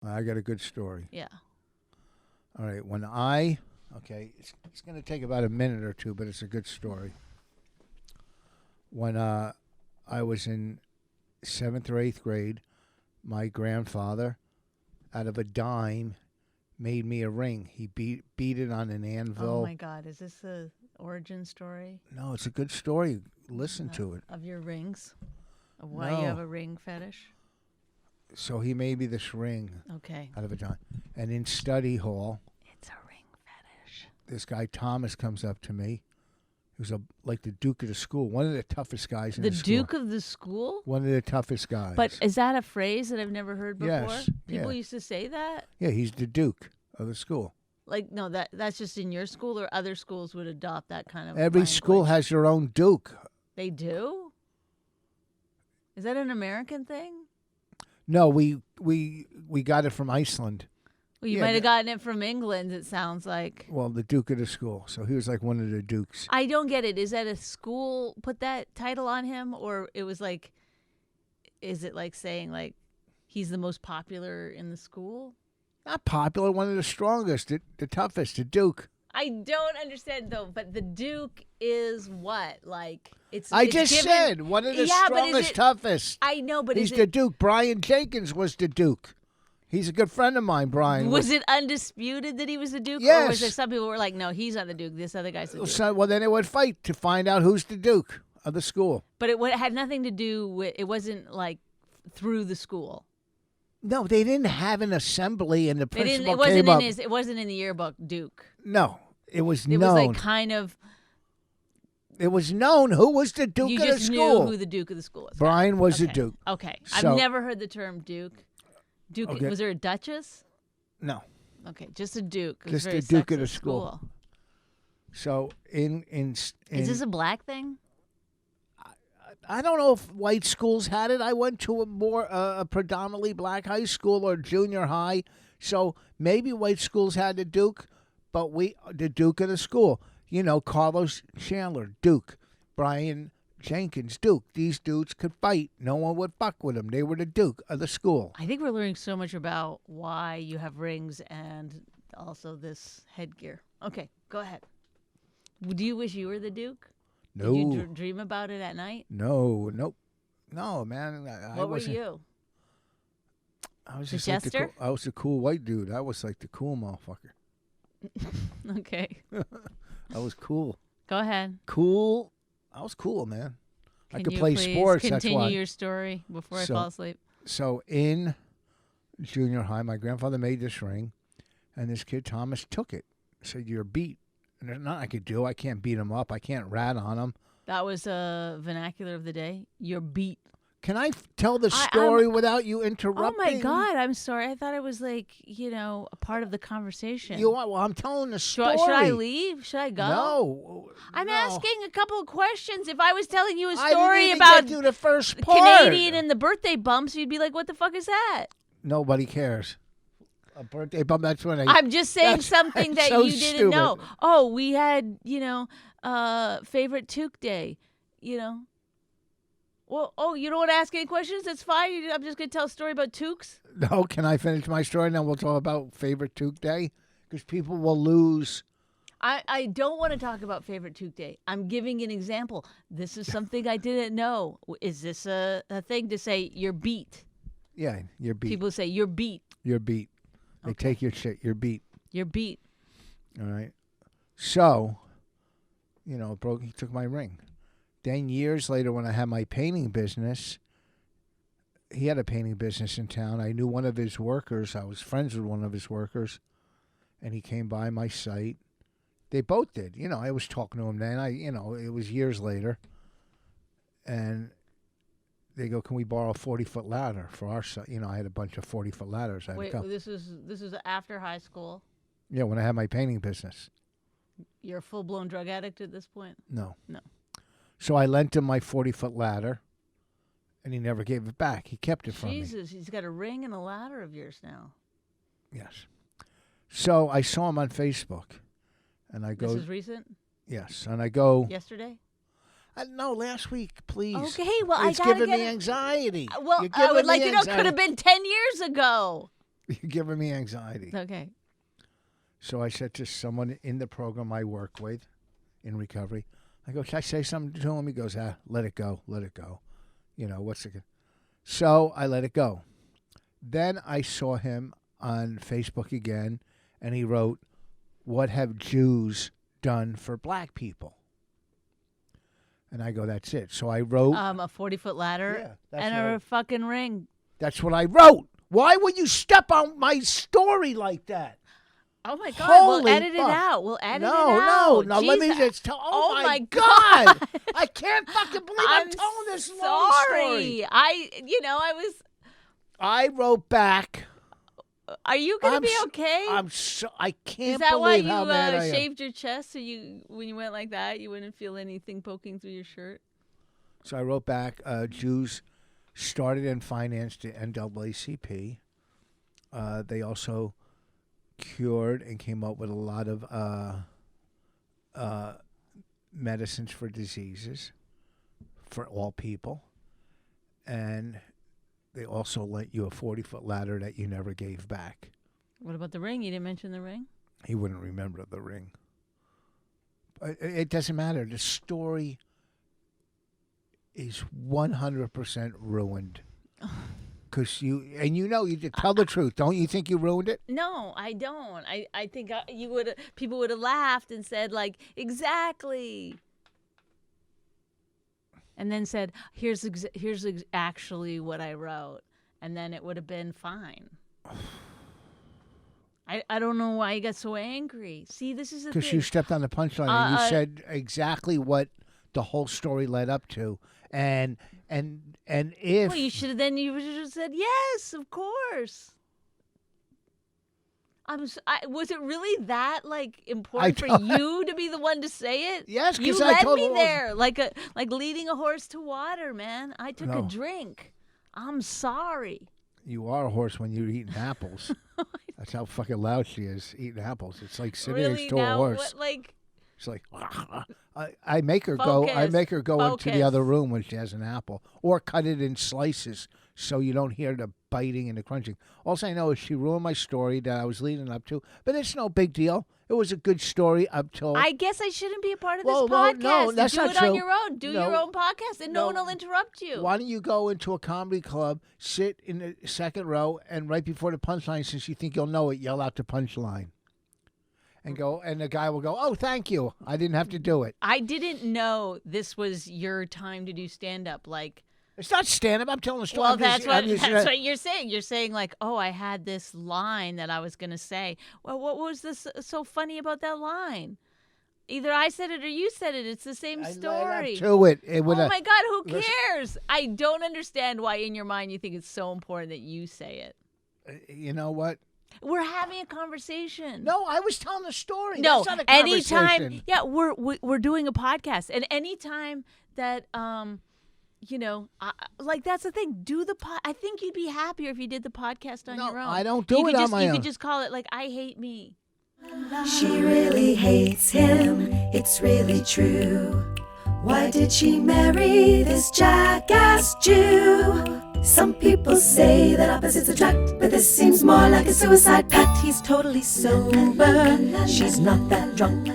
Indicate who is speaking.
Speaker 1: I got a good story.
Speaker 2: Yeah.
Speaker 1: All right. It's going to take about a minute or two, but it's a good story. When I was in 7th or 8th grade, my grandfather, out of a dime, made me a ring. He beat it on an anvil.
Speaker 2: Oh my God, is this the origin story?
Speaker 1: No, it's a good story. Listen to it.
Speaker 2: Of your rings? Of why you have a ring fetish?
Speaker 1: So he made me this ring.
Speaker 2: Okay.
Speaker 1: Out of a dime. And in study hall,
Speaker 2: it's a ring fetish.
Speaker 1: This guy Thomas comes up to me. He was like the Duke of the school, one of the toughest guys in the school.
Speaker 2: The Duke of the school?
Speaker 1: One of the toughest guys.
Speaker 2: But is that a phrase that I've never heard before?
Speaker 1: Yes.
Speaker 2: People used to say that?
Speaker 1: Yeah, he's the Duke of the school.
Speaker 2: Like, no, that's just in your school, or other schools would adopt that kind of
Speaker 1: Every
Speaker 2: language?
Speaker 1: school has their own Duke.
Speaker 2: They do? Is that an American thing?
Speaker 1: No, we got it from Iceland.
Speaker 2: Well, you might have gotten it from England, it sounds like.
Speaker 1: Well, the Duke of the school. So he was like one of the Dukes.
Speaker 2: I don't get it. Is that a school put that title on him? Or it was like, is it like saying like he's the most popular in the school?
Speaker 1: Not popular, one of the strongest, the toughest, the Duke.
Speaker 2: I don't understand though, but the Duke is what? Like
Speaker 1: I just said one of the strongest, toughest.
Speaker 2: I know, but
Speaker 1: he's the Duke. Brian Jenkins was the Duke. He's a good friend of mine, Brian.
Speaker 2: Was it undisputed that he was the Duke?
Speaker 1: Yes.
Speaker 2: Or was there some people who were like, no, he's not the Duke. This other guy's the Duke.
Speaker 1: So, well, then they would fight to find out who's the Duke of the school.
Speaker 2: But it had nothing to do with, it wasn't like through the school.
Speaker 1: No, they didn't have an assembly and the principal
Speaker 2: came
Speaker 1: up.
Speaker 2: It wasn't in the yearbook, Duke.
Speaker 1: No, it was known.
Speaker 2: It was like kind of.
Speaker 1: It was known who was the Duke of the school.
Speaker 2: You just knew who the Duke of the school was.
Speaker 1: Brian was the Duke.
Speaker 2: Okay.
Speaker 1: So,
Speaker 2: I've never heard the term Duke. Duke. Okay. Was there a Duchess?
Speaker 1: No.
Speaker 2: Okay, just a Duke.
Speaker 1: Just the Duke of the school. So in
Speaker 2: is this a black thing?
Speaker 1: I don't know if white schools had it. I went to a predominantly black high school or junior high, so maybe white schools had the Duke, but the Duke of the school. You know, Carlos Chandler, Duke, Brian Jenkins, Duke. These dudes could fight. No one would fuck with them. They were the Duke of the school.
Speaker 2: I think we're learning so much about why you have rings and also this headgear. Okay, go ahead. Do you wish you were the Duke?
Speaker 1: No.
Speaker 2: Did you dream about it at night?
Speaker 1: No, man.
Speaker 2: What were you?
Speaker 1: I was
Speaker 2: the
Speaker 1: just
Speaker 2: jester?
Speaker 1: like I was a cool white dude. I was like the cool motherfucker.
Speaker 2: Okay.
Speaker 1: I was cool.
Speaker 2: Go ahead.
Speaker 1: Cool. I was cool, man. I could
Speaker 2: you
Speaker 1: play
Speaker 2: please
Speaker 1: sports.
Speaker 2: Continue
Speaker 1: that's why.
Speaker 2: your story before I fall asleep.
Speaker 1: So in junior high, my grandfather made this ring, and this kid Thomas took it. Said, "You're beat." And there's nothing I could do. I can't beat him up. I can't rat on him.
Speaker 2: That was a vernacular of the day. You're beat.
Speaker 1: Can I tell the story without you interrupting?
Speaker 2: Oh, my God. I'm sorry. I thought it was like, a part of the conversation.
Speaker 1: Well, I'm telling the story.
Speaker 2: Should I leave? Should I go?
Speaker 1: No.
Speaker 2: I'm asking a couple of questions. If I was telling you a
Speaker 1: I
Speaker 2: story
Speaker 1: didn't even
Speaker 2: about
Speaker 1: get to the first part.
Speaker 2: Canadian and the birthday bumps, you'd be like, what the fuck is that?
Speaker 1: Nobody cares. A birthday bump, that's when
Speaker 2: I'm just saying something that
Speaker 1: so
Speaker 2: you didn't
Speaker 1: stupid.
Speaker 2: know. Oh, we had, favorite toque day, Well, you don't want to ask any questions? That's fine. I'm just going to tell a story about toques.
Speaker 1: No, can I finish my story? And then we'll talk about favorite toque day? Because people will lose.
Speaker 2: I don't want to talk about favorite toque day. I'm giving an example. This is something I didn't know. Is this a thing to say you're beat?
Speaker 1: Yeah, you're beat.
Speaker 2: People say you're beat.
Speaker 1: You're beat. They take your shit. You're beat.
Speaker 2: You're beat.
Speaker 1: All right. So, he took my ring. Then years later, when I had my painting business, he had a painting business in town. I knew one of his workers. I was friends with one of his workers, and he came by my site. They both did. I was talking to him then. It was years later, and they go, "Can we borrow a 40-foot ladder for our site?" I had a bunch of 40-foot ladders.
Speaker 2: Wait, this is after high school.
Speaker 1: Yeah, when I had my painting business.
Speaker 2: You're a full-blown drug addict at this point?
Speaker 1: No.
Speaker 2: No.
Speaker 1: So I lent him my 40-foot ladder, and he never gave it back. He kept it from me.
Speaker 2: Jesus, he's got a ring and a ladder of yours now.
Speaker 1: Yes. So I saw him on Facebook, and I go...
Speaker 2: This is recent?
Speaker 1: Yes, and I go...
Speaker 2: Yesterday?
Speaker 1: No, last week, please.
Speaker 2: Okay, well,
Speaker 1: it's giving me anxiety.
Speaker 2: Well, I would like to know, could have been 10 years ago.
Speaker 1: You're giving me anxiety.
Speaker 2: Okay.
Speaker 1: So I said to someone in the program I work with in recovery, I go, can I say something to him? He goes, let it go. Let it go. You know, what's the good? So I let it go. Then I saw him on Facebook again, and he wrote, what have Jews done for black people? And I go, that's it. So I wrote.
Speaker 2: A 40-foot ladder
Speaker 1: Yeah, that's
Speaker 2: and
Speaker 1: what
Speaker 2: a fucking ring.
Speaker 1: That's what I wrote. Why would you step on my story like that?
Speaker 2: Oh my God!
Speaker 1: Holy
Speaker 2: we'll edit
Speaker 1: fuck.
Speaker 2: it out. We'll edit it
Speaker 1: No,
Speaker 2: out.
Speaker 1: no. Let me
Speaker 2: Jesus.
Speaker 1: just tell. Oh,
Speaker 2: Oh
Speaker 1: my
Speaker 2: my
Speaker 1: God. I can't fucking believe I'm telling this long story.
Speaker 2: Sorry. I was.
Speaker 1: I wrote back.
Speaker 2: Are you gonna
Speaker 1: I'm
Speaker 2: be
Speaker 1: s-
Speaker 2: okay?
Speaker 1: I can't
Speaker 2: Is that why
Speaker 1: believe
Speaker 2: you
Speaker 1: how mad I am.
Speaker 2: shaved your chest so when you went like that, you wouldn't feel anything poking through your shirt?
Speaker 1: So I wrote back. Jews started and financed the NAACP. They also cured and came up with a lot of medicines for diseases for all people, and they also lent you a 40-foot ladder that you never gave back.
Speaker 2: What about the ring? You didn't mention the ring?
Speaker 1: He wouldn't remember the ring. But it doesn't matter. The story is 100% ruined. Because you did tell the truth. Don't you think you ruined it?
Speaker 2: No, I don't. I think people would have laughed and said like, exactly. And then said, here's actually what I wrote. And then it would have been fine. I don't know why you got so angry. See, this is the thing.
Speaker 1: Because you stepped on the punchline and you said exactly what the whole story led up to. And if...
Speaker 2: Well, you should have said, yes, of course. Was it really that important for you to be the one to say it?
Speaker 1: Yes,
Speaker 2: you
Speaker 1: because I
Speaker 2: led
Speaker 1: told
Speaker 2: me
Speaker 1: him
Speaker 2: there, like leading a horse to water, man. I took a
Speaker 1: No.
Speaker 2: drink. I'm sorry.
Speaker 1: You are a horse when you're eating apples. That's how fucking loud she is eating apples. It's like sitting
Speaker 2: Really?
Speaker 1: next to a
Speaker 2: Now,
Speaker 1: horse.
Speaker 2: what,
Speaker 1: She's like, I make her go. I
Speaker 2: Focus.
Speaker 1: make her go into the
Speaker 2: Focus.
Speaker 1: other room when she has an apple, or cut it in slices so you don't hear the biting and the crunching. All I know is she ruined my story that I was leading up to, but it's no big deal. It was a good story up till.
Speaker 2: I guess I shouldn't be a part of this
Speaker 1: Well,
Speaker 2: podcast.
Speaker 1: no, that's
Speaker 2: Do
Speaker 1: not
Speaker 2: it
Speaker 1: true.
Speaker 2: on your own. Do
Speaker 1: No.
Speaker 2: your own podcast, and no one
Speaker 1: No.
Speaker 2: will interrupt you.
Speaker 1: Why don't you go into a comedy club, sit in the second row, and right before the punchline, since you think you'll know it, yell out the punchline. And go, and the guy will go, "Oh, thank you. I didn't have to do it."
Speaker 2: I didn't know this was your time to do stand-up.
Speaker 1: It's not stand-up. I'm telling a story.
Speaker 2: Well,
Speaker 1: I'm just-
Speaker 2: that's
Speaker 1: I'm just-
Speaker 2: what you're saying. You're saying oh, I had this line that I was going to say. Well, what was this so funny about that line? Either I said it or you said it. It's the same
Speaker 1: I
Speaker 2: story.
Speaker 1: led up to it.
Speaker 2: Oh my God, who
Speaker 1: listen-
Speaker 2: cares? I don't understand why in your mind you think it's so important that you say it.
Speaker 1: You know what?
Speaker 2: We're having a conversation.
Speaker 1: No, I was telling a story.
Speaker 2: No,
Speaker 1: That's not a
Speaker 2: anytime.
Speaker 1: conversation.
Speaker 2: Yeah, we're doing a podcast, and anytime that that's the thing. Do the pod. I think you'd be happier if you did the podcast on
Speaker 1: No,
Speaker 2: your own.
Speaker 1: I don't do it on my
Speaker 2: You
Speaker 1: own.
Speaker 2: could just call it I hate me.
Speaker 3: She really hates him, it's really true. Why did she marry this jackass Jew? Some people say that opposites attract, but this seems more like a suicide pact. He's totally sober, she's not that drunk.